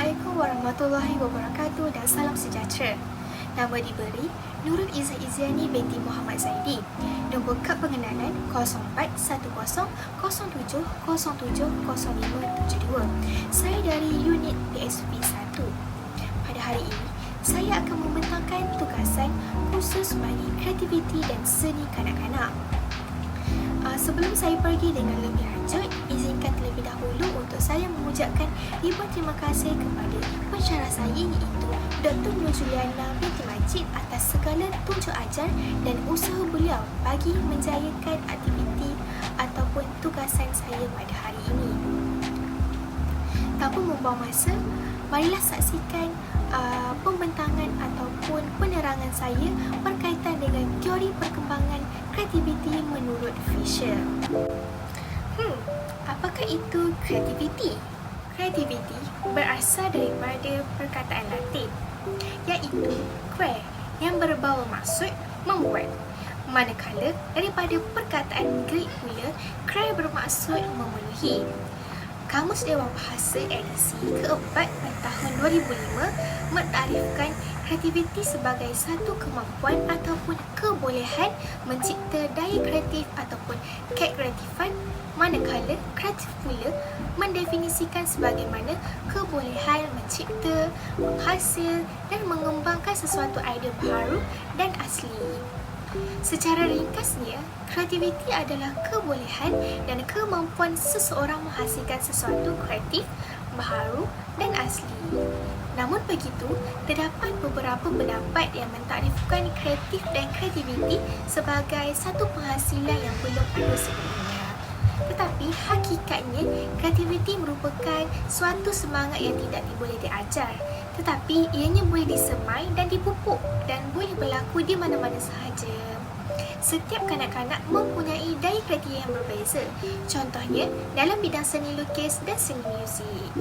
Assalamualaikum warahmatullahi wabarakatuh dan salam sejahtera. Nama diberi Nurul Izzah Iziani binti Muhammad Zaidi. Nombor kad pengenalan 041007070572. Saya dari unit PSP 1. Pada hari ini, saya akan membentangkan tugasan khusus bagi kreativiti dan seni kanak-kanak. Sebelum saya pergi dengan lebih lanjut, izinkan terlebih dahulu untuk saya mengucapkan ribuan terima kasih kepada pensyarah saya iaitu Dr. Nur Juliana binti Majid atas segala tunjuk ajar dan usaha beliau bagi menjayakan aktiviti ataupun tugasan saya pada hari ini. Tanpa membuang masa, marilah saksikan pembentangan ataupun penerangan saya berkaitan dengan teori perkembangan kreativiti menurut Fisher. Apakah itu kreativiti? Kreativiti berasal daripada perkataan Latin iaitu cre yang berbau maksud membuat. Manakala daripada perkataan Greek pula, cre bermaksud memenuhi. Kamus Dewan Bahasa edisi keempat pada tahun 2005 mentarifkan kreativiti sebagai satu kemampuan ataupun kebolehan mencipta daya kreatif ataupun kekreatifan, manakala kreatif pula mendefinisikan sebagaimana kebolehan mencipta, menghasil dan mengembangkan sesuatu idea baru dan asli. Secara ringkasnya, kreativiti adalah kebolehan dan kemampuan seseorang menghasilkan sesuatu kreatif, baharu dan asli. Namun begitu, terdapat beberapa pendapat yang mentarifkan kreatif dan kreativiti sebagai satu penghasilan yang belum ada sebelumnya. Tetapi hakikatnya, kreativiti merupakan suatu semangat yang tidak boleh diajar, tetapi ianya boleh disemai dan dipupuk dan boleh berlaku di mana-mana sahaja. Setiap kanak-kanak mempunyai daya kreatif yang berbeza. Contohnya, dalam bidang seni lukis dan seni muzik.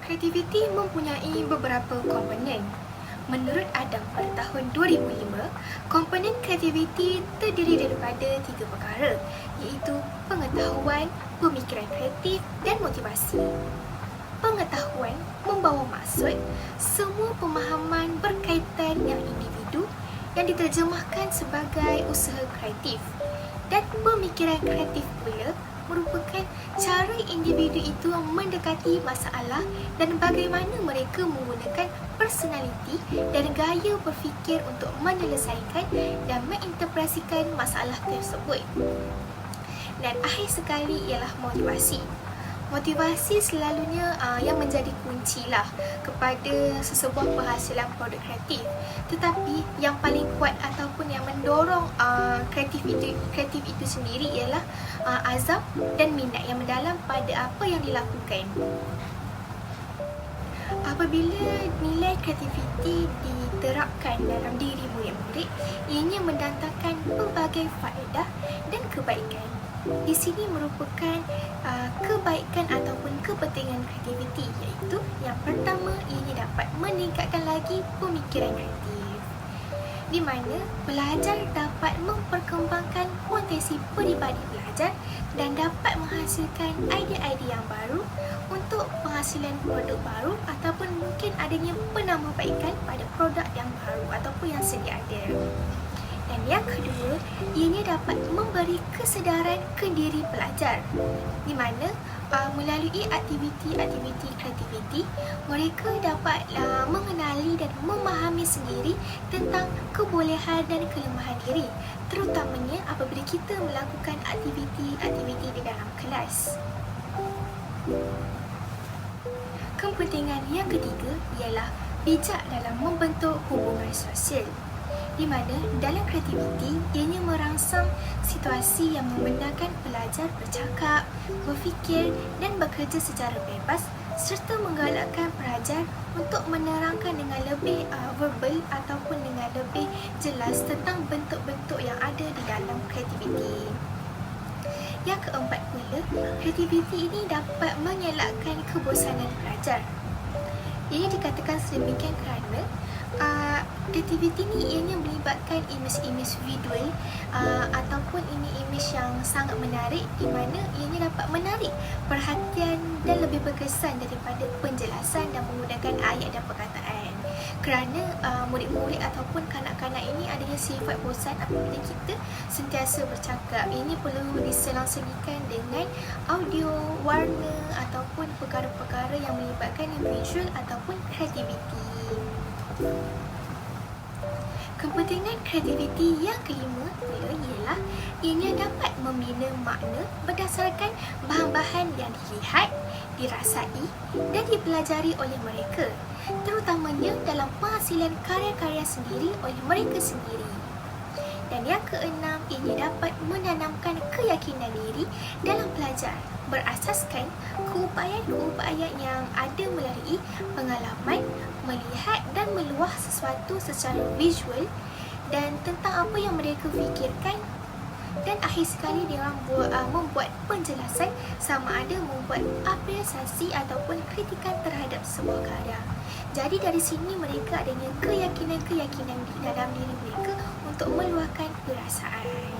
Kreativiti mempunyai beberapa komponen. Menurut Adam pada tahun 2005, komponen kreativiti terdiri daripada 3 perkara, iaitu pengetahuan, pemikiran kreatif dan motivasi. Pengetahuan membawa maksud semua pemahaman berkaitan yang individu yang diterjemahkan sebagai usaha kreatif, dan pemikiran kreatif pula merupakan cara individu itu mendekati masalah dan bagaimana mereka menggunakan personaliti dan gaya berfikir untuk menyelesaikan dan menginterpretasikan masalah tersebut. Dan akhir sekali ialah motivasi. Motivasi selalunya yang menjadi kunci lah kepada sesebuah penghasilan produk kreatif. Tetapi yang paling kuat ataupun yang mendorong kreatif itu sendiri ialah azam dan minat yang mendalam pada apa yang dilakukan. Apabila nilai kreativiti diterapkan dalam diri murid-murid, ianya mendatangkan pelbagai faedah dan kebaikan. Di sini merupakan kebaikan ataupun kepentingan kreativiti, iaitu yang pertama, ianya dapat meningkatkan lagi pemikiran kreatif, di mana pelajar dapat memperkembangkan potensi peribadi pelajar dan dapat menghasilkan idea-idea yang baru untuk penghasilan produk baru ataupun mungkin adanya penambahbaikan pada produk yang baru ataupun yang sedia ada. Dan yang kedua, ianya dapat memberi kesedaran ke diri pelajar, di mana melalui aktiviti-aktiviti kreativiti, mereka dapat mengenali dan memahami sendiri tentang kebolehan dan kelemahan diri, terutamanya apabila kita melakukan aktiviti-aktiviti di dalam kelas. Kepentingan yang ketiga ialah bijak dalam membentuk hubungan sosial, di mana dalam kreativiti ianya merangsang situasi yang membenarkan pelajar bercakap, berfikir dan bekerja secara bebas serta menggalakkan pelajar untuk menerangkan dengan lebih verbal ataupun dengan lebih jelas tentang bentuk-bentuk yang ada di dalam kreativiti. Yang keempat pula, kreativiti ini dapat mengelakkan kebosanan pelajar. Ia dikatakan sedemikian kerana Kreativiti ni ianya melibatkan imej-imej visual ataupun imej yang sangat menarik, di mana ianya dapat menarik perhatian dan lebih berkesan daripada penjelasan dan menggunakan ayat dan perkataan. Kerana murid-murid ataupun kanak-kanak ini adanya sifat bosan apabila kita sentiasa bercakap. Ini perlu diselang-selikan dengan audio, warna ataupun perkara-perkara yang melibatkan visual ataupun kreativiti. Kepentingan kreativiti yang kelima pula ialah ianya dapat membina makna berdasarkan bahan-bahan yang dilihat, dirasai dan dipelajari oleh mereka, terutamanya dalam penghasilan karya-karya sendiri oleh mereka sendiri. Dan yang keenam, ianya dapat menanamkan keyakinan diri dalam pelajar berasaskan keupayaan-keupayaan yang ada melalui pengalaman, melihat dan meluah sesuatu secara visual dan tentang apa yang mereka fikirkan, dan akhir sekali dia membuat penjelasan sama ada membuat apresiasi ataupun kritikan terhadap sebuah karya. Jadi dari sini mereka adanya keyakinan-keyakinan di dalam diri mereka untuk meluahkan perasaan.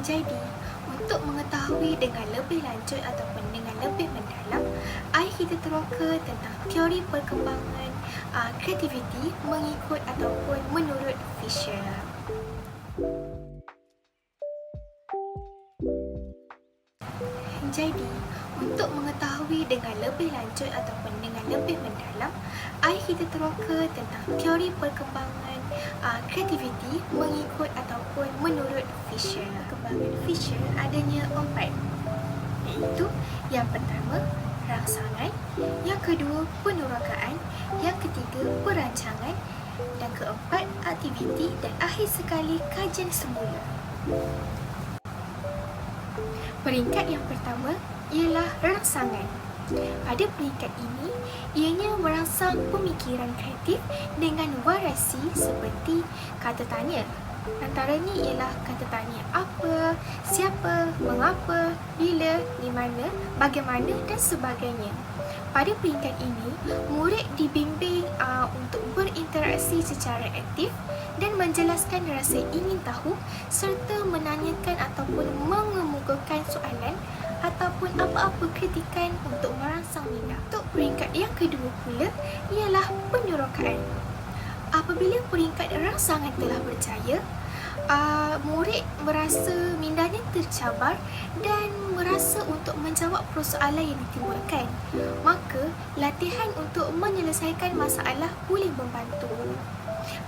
Jadi, untuk mengetahui dengan lebih lanjut ataupun dengan lebih mendalam, mari kita teroka tentang teori perkembangan kreativiti mengikut ataupun menurut Fisher. Jadi, untuk mengetahui dengan lebih lanjut ataupun dengan lebih mendalam, mari kita teroka tentang teori perkembangan kreativiti mengikut ataupun menurut Fisher. Perkembangan Fisher adanya 4, iaitu yang pertama, rangsangan, yang kedua, penerokaan, yang ketiga, perancangan, dan keempat, aktiviti, dan akhir sekali, kajian semula. Peringkat yang pertama ialah rangsangan. Pada peringkat ini, ianya merangsang pemikiran kreatif dengan variasi seperti kata tanya. Antaranya ialah kata tanya apa, siapa, mengapa, bila, di mana, bagaimana dan sebagainya. Pada peringkat ini, murid dibimbing untuk berinteraksi secara aktif dan menjelaskan rasa ingin tahu serta menanyakan ataupun mengemukakan soalan ataupun apa-apa kritikan untuk merangsang minat. Untuk peringkat yang kedua pula ialah penerokaan. Apabila peringkat rangsangan telah berjaya, murid merasa mindanya tercabar dan merasa untuk menjawab persoalan yang ditimbulkan. Maka, latihan untuk menyelesaikan masalah boleh membantu.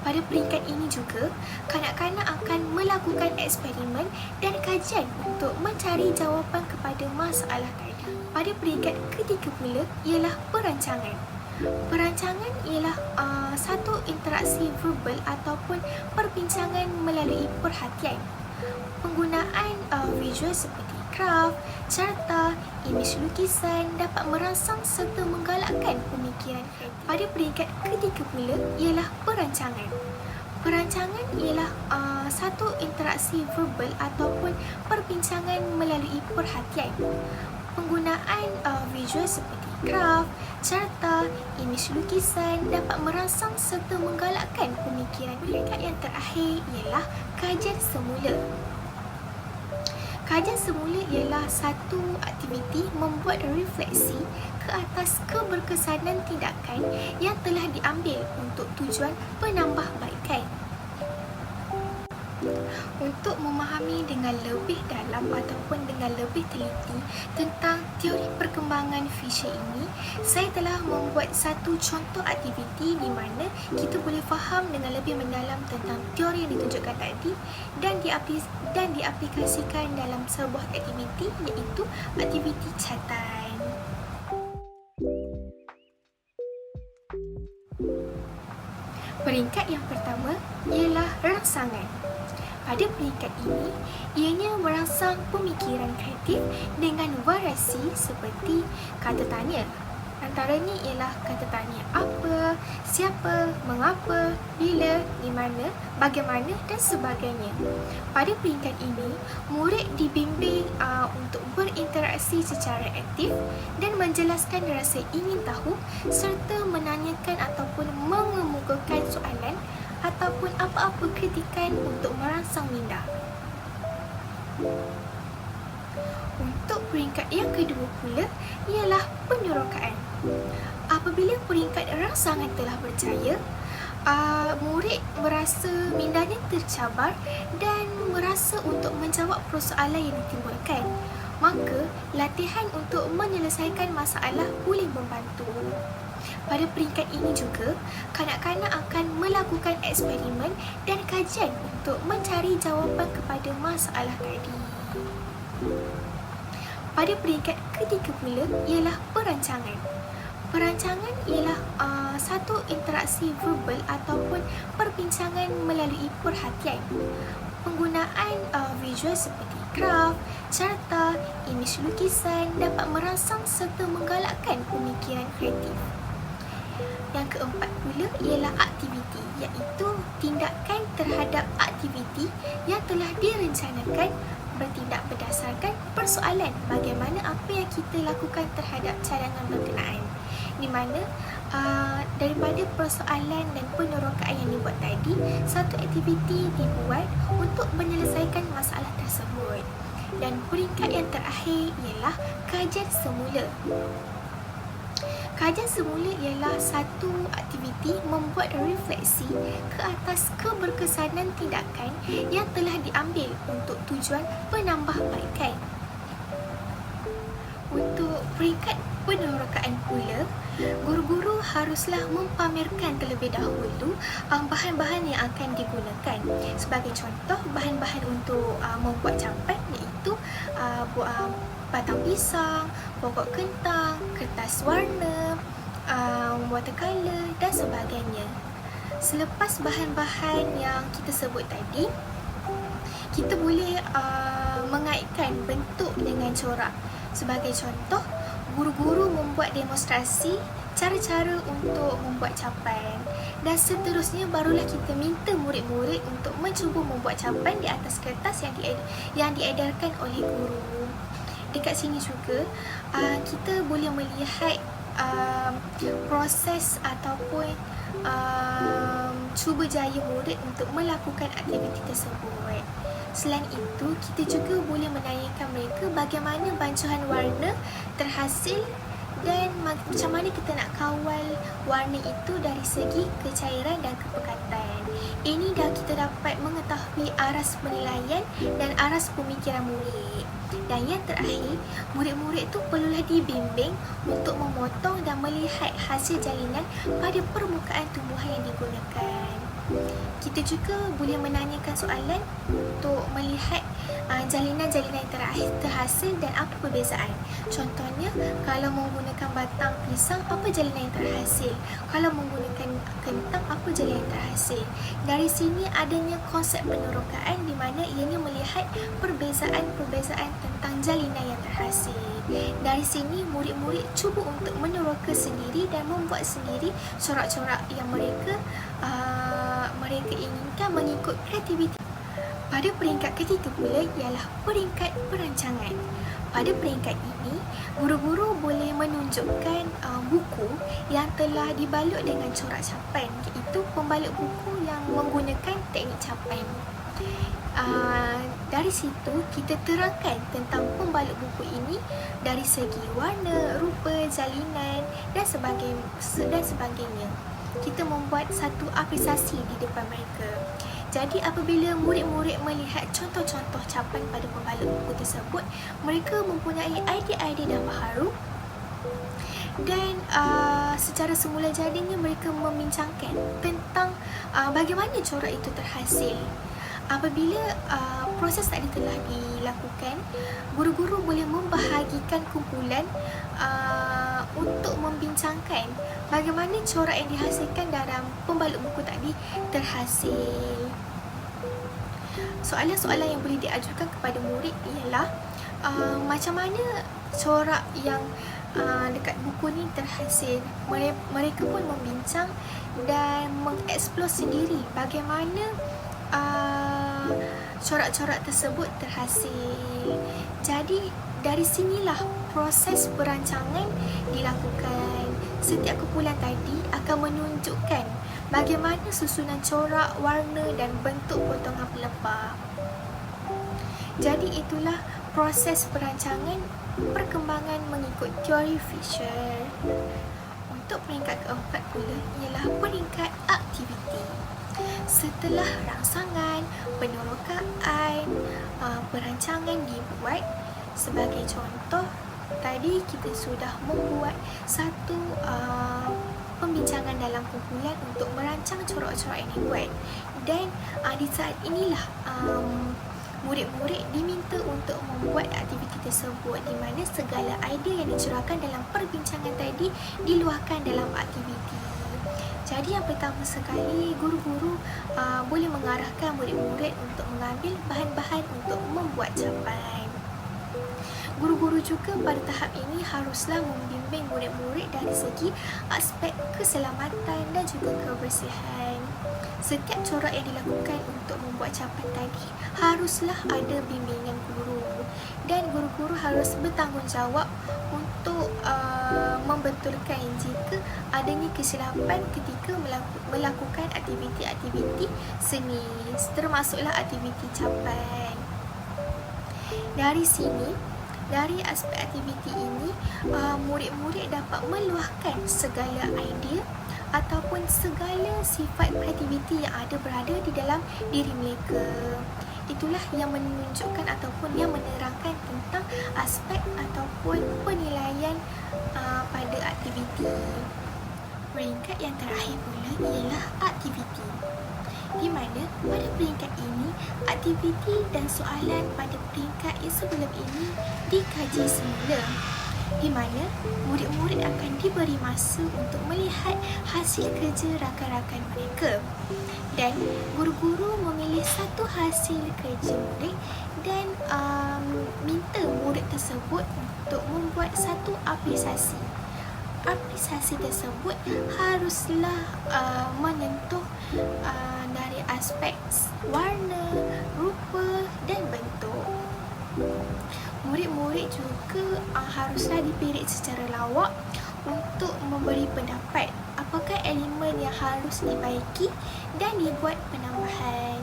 Pada peringkat ini juga, kanak-kanak akan melakukan eksperimen dan kajian untuk mencari jawapan kepada masalah tadi. Pada peringkat ketiga pula ialah perancangan. Perancangan ialah satu interaksi verbal ataupun perbincangan melalui perhatian. Penggunaan visual seperti graf, carta, imej lukisan dapat merangsang serta menggalakkan pemikiran kreatif. Pada peringkat ketiga pula ialah perancangan. Perancangan ialah satu interaksi verbal ataupun perbincangan melalui perhatian. Penggunaan visual seperti graf, carta, imej lukisan dapat merangsang serta menggalakkan pemikiran. Peringkat yang terakhir ialah kajian semula. Kajian semula ialah satu aktiviti membuat refleksi ke atas keberkesanan tindakan yang telah diambil untuk tujuan penambahbaikan. Untuk memahami dengan lebih dalam ataupun dengan lebih teliti tentang teori perkembangan Fisher ini, saya telah membuat satu contoh aktiviti di mana kita boleh faham dengan lebih mendalam tentang teori yang ditunjukkan tadi dan diaplikasikan dalam sebuah aktiviti, iaitu aktiviti catatan. Peringkat yang pertama ialah rangsangan. Pada peringkat ini, ianya merangsang pemikiran kreatif dengan variasi seperti kata tanya. antaranya ialah kata tanya apa, siapa, mengapa, bila, di mana, bagaimana dan sebagainya. Pada peringkat ini, murid dibimbing untuk berinteraksi secara aktif dan menjelaskan rasa ingin tahu serta menanyakan ataupun mengemukakan soalan ataupun apa-apa kritikan untuk merangsang minda. Untuk peringkat yang kedua pula ialah penerokaan. Apabila peringkat rangsangan telah berjaya, murid merasa mindanya tercabar dan merasa untuk menjawab persoalan yang ditimbulkan. Maka, latihan untuk menyelesaikan masalah boleh membantu. Pada peringkat ini juga, kanak-kanak akan melakukan eksperimen dan kajian untuk mencari jawapan kepada masalah tadi. Pada peringkat ketiga pula ialah perancangan. Perancangan ialah satu interaksi verbal ataupun perbincangan melalui perhatian. Penggunaan visual seperti graf, carta, imej lukisan dapat merangsang serta menggalakkan pemikiran kreatif. Yang keempat pula ialah aktiviti, iaitu tindakan terhadap aktiviti yang telah direncanakan bertindak berdasarkan persoalan bagaimana apa yang kita lakukan terhadap cadangan berkenaan, di mana daripada persoalan dan penerokaan yang dibuat tadi, satu aktiviti dibuat untuk menyelesaikan masalah tersebut. Dan peringkat yang terakhir ialah kajian semula. Kajian semula ialah satu aktiviti membuat refleksi ke atas keberkesanan tindakan yang telah diambil untuk tujuan penambahbaikan. Untuk peringkat penerokaan pula, guru-guru haruslah mempamerkan terlebih dahulu bahan-bahan yang akan digunakan. Sebagai contoh, bahan-bahan untuk membuat campan iaitu batang pisang, pokok kentang, kertas warna, watercolor dan sebagainya. Selepas bahan-bahan yang kita sebut tadi, kita boleh mengaitkan bentuk dengan corak. Sebagai contoh, guru-guru membuat demonstrasi cara-cara untuk membuat campan, dan seterusnya barulah kita minta murid-murid untuk mencuba membuat campan di atas kertas yang diedarkan oleh guru. Dekat sini juga kita boleh melihat proses ataupun cuba jaya murid untuk melakukan aktiviti tersebut. Selain itu, kita juga boleh menanyakan mereka bagaimana bancuhan warna terhasil dan macam mana kita nak kawal warna itu dari segi kecairan dan kepekatan. Ini dah kita dapat mengetahui aras penilaian dan aras pemikiran murid. Dan yang terakhir, murid-murid itu perlulah dibimbing untuk memotong dan melihat hasil jalinan pada permukaan tumbuhan yang digunakan. Kita juga boleh menanyakan soalan untuk melihat jalinan-jalinan yang terhasil dan apa perbezaan. Contohnya, kalau menggunakan batang pisang, apa jalinan yang terhasil? Kalau menggunakan kentang, apa jalinan yang terhasil? Dari sini adanya konsep penerokaan di mana ianya melihat perbezaan-perbezaan tentang jalinan yang terhasil. Dari sini, murid-murid cuba untuk meneroka sendiri dan membuat sendiri corak-corak yang mereka inginkan mengikut kreativiti. Pada peringkat ketiga pula ialah peringkat perancangan. Pada peringkat ini, guru-guru boleh menunjukkan buku yang telah dibalut dengan corak capan, iaitu pembalut buku yang menggunakan teknik capan. Dari situ, kita terangkan tentang pembalut buku ini dari segi warna, rupa, jalinan dan sebagainya. Kita membuat satu apresiasi di depan mereka. Jadi apabila murid-murid melihat contoh-contoh capan pada pembalut buku tersebut, mereka mempunyai idea-idea dan baharu, dan secara semula jadinya mereka membincangkan tentang bagaimana corak itu terhasil. Apabila proses tadi telah dilakukan, guru-guru boleh membahagikan kumpulan untuk membincangkan bagaimana corak yang dihasilkan dalam pembalut buku tadi terhasil. Soalan-soalan yang boleh diajukan kepada murid ialah macam mana corak yang dekat buku ni terhasil. Mereka pun membincang dan mengeksplor sendiri bagaimana corak-corak tersebut terhasil. Jadi dari sinilah proses perancangan dilakukan. Setiap kumpulan tadi akan menunjukkan bagaimana susunan corak, warna dan bentuk potongan pelepah. Jadi itulah proses perancangan perkembangan mengikut teori Fisher. Untuk peringkat keempat pula ialah peringkat aktiviti. Setelah rangsangan, penerokaan, perancangan dibuat. Sebagai contoh, tadi kita sudah membuat satu pembincangan dalam kumpulan untuk merancang corak-corak yang dibuat. Dan di saat inilah murid-murid diminta untuk membuat aktiviti tersebut, di mana segala idea yang dicurahkan dalam perbincangan tadi diluahkan dalam aktiviti. Jadi yang pertama sekali, guru-guru boleh mengarahkan murid-murid untuk mengambil bahan-bahan untuk membuat capan. Guru-guru juga pada tahap ini haruslah membimbing murid-murid dari segi aspek keselamatan dan juga kebersihan. Setiap corak yang dilakukan untuk membuat capan tadi haruslah ada bimbingan guru, dan guru-guru harus bertanggungjawab untuk membetulkan jika adanya kesilapan ketika melakukan aktiviti-aktiviti seni, termasuklah aktiviti capan. Dari aspek aktiviti ini, murid-murid dapat meluahkan segala idea ataupun segala sifat kreativiti yang berada di dalam diri mereka. Itulah yang menunjukkan ataupun yang menerangkan tentang aspek ataupun penilaian pada aktiviti. Peringkat yang terakhir pula ialah aktiviti, di mana pada peringkat ini aktiviti dan soalan pada peringkat yang sebelum ini dikaji semula, di mana murid-murid akan diberi masa untuk melihat hasil kerja rakan-rakan mereka, dan guru-guru memilih satu hasil kerja murid dan minta murid tersebut untuk membuat satu aplikasi. Aplikasi tersebut haruslah menyentuh dari aspek warna, rupa dan bentuk. Murid-murid juga haruslah dipilih secara lawak untuk memberi pendapat apakah elemen yang harus dibaiki dan dibuat penambahan.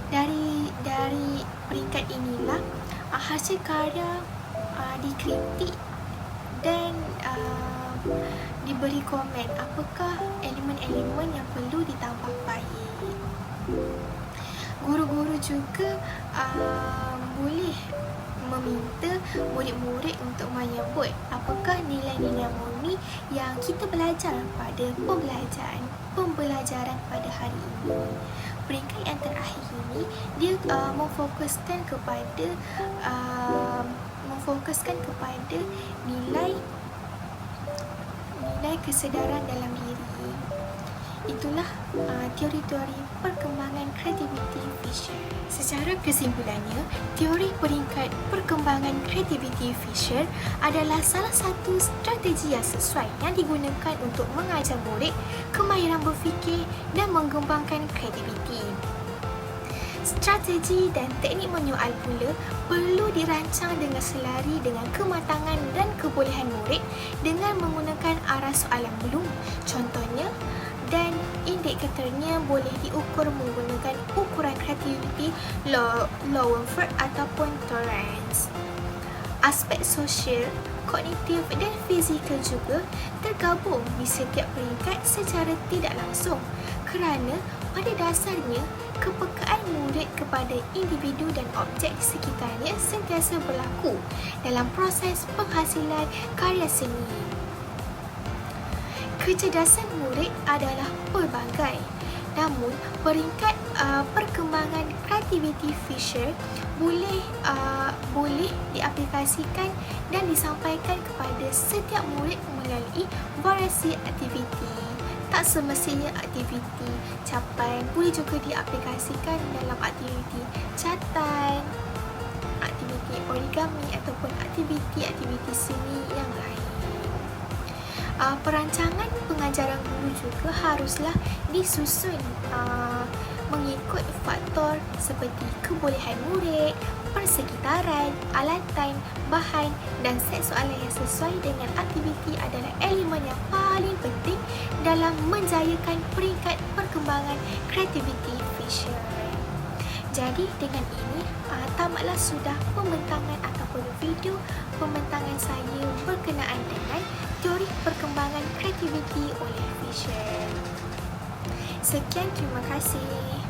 Dari peringkat inilah hasil karya dikritik dan diberi komen apakah elemen-elemen yang perlu ditambah baik. Guru-guru juga boleh meminta murid-murid untuk menyebut apakah nilai-nilai murni yang kita belajar pada pembelajaran pada hari ini. Peringkat yang terakhir ini dia memfokuskan kepada nilai kesedaran dalam diri. Itulah teori-teori perkembangan kreativiti Fisher. Secara kesimpulannya, teori peringkat perkembangan kreativiti Fisher adalah salah satu strategi yang sesuai yang digunakan untuk mengajar murid kemahiran berfikir dan mengembangkan kreativiti. Strategi dan teknik menyoal pula perlu dirancang dengan selari dengan kematangan dan kebolehan murid dengan menggunakan arah soalan belum. Contohnya, dan indikatornya boleh diukur menggunakan ukuran kreativiti Lowenford ataupun Torrance. Aspek sosial, kognitif dan fizikal juga tergabung di setiap peringkat secara tidak langsung, kerana pada dasarnya kepekaan murid kepada individu dan objek di sekitarnya sentiasa berlaku dalam proses penghasilan karya seni. Kecerdasan murid adalah pelbagai, namun peringkat perkembangan kreativiti Fisher boleh diaplikasikan dan disampaikan kepada setiap murid melalui variasi aktiviti. Tak semestinya aktiviti capan, boleh juga diaplikasikan dalam aktiviti catan, aktiviti origami ataupun aktiviti seni yang lain. Perancangan pengajaran guru juga haruslah disusun mengikut faktor seperti kebolehan murid, persekitaran, alatan, bahan dan set soalan yang sesuai dengan aktiviti adalah elemen yang paling penting dalam menjayakan peringkat perkembangan kreativiti visual. Jadi dengan ini tamatlah sudah pembentangan ataupun video pembentangan saya berkenaan dengan teori perkembangan kreativiti oleh Fisher. Sekian, terima kasih.